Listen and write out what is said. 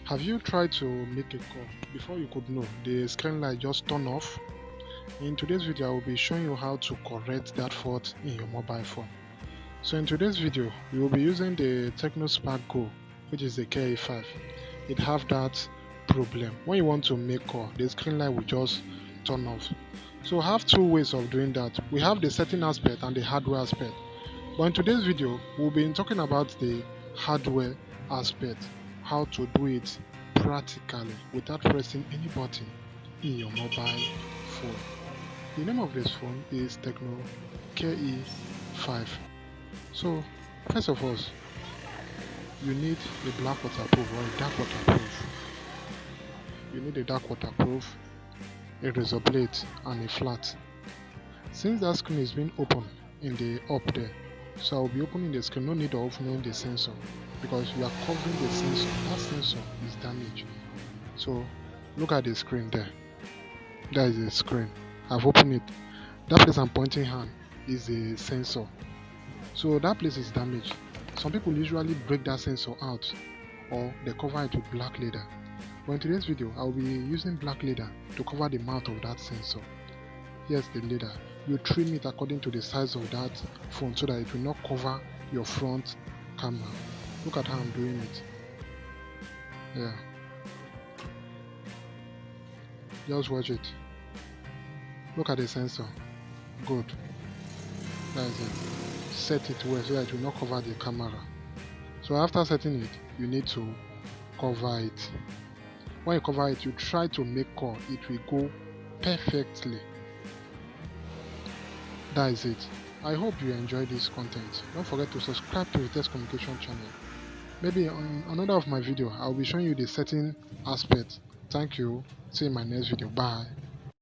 Have you tried to make a call? Before you could know, the screen light just turned off. In today's video, I will be showing you how to correct that fault in your mobile phone. So in today's video, we will be using the Tecno Spark Go, which is the KE5. It have that problem. When you want to make call, the screen light will just turn off. So I have two ways of doing that. We have the setting aspect and the hardware aspect. But in today's video, we'll be talking about the hardware aspect, how to do it practically without pressing any button in your mobile phone. The name of this phone is Tecno KE5. So first of all, you need a black waterproof or a dark waterproof. You need a dark waterproof, a razor blade and a flat. Since that screen is being open in the up there, so I'll be opening the screen, no need of opening the sensor because you are covering the sensor. That sensor is damaged. So look at the screen there. That is the screen. I've opened it. That place I'm pointing hand is the sensor. So that place is damaged. Some people usually break that sensor out or they cover it with black leather. But in today's video, I'll be using black leather to cover the mouth of that sensor. Here's the leather. You trim it according to the size of that phone so that it will not cover your front camera. Look at how I'm doing it. Yeah. Just watch it. Look at the sensor. Good. That's it. Set it well so that it will not cover the camera. So after setting it, you need to cover it. When you cover it, you try to make call. It will go perfectly. That is it. I hope you enjoyed this content. Don't forget to subscribe to the Test Communication channel. Maybe on another of my video, I'll be showing you the setting aspect. Thank you. See you in my next video. Bye.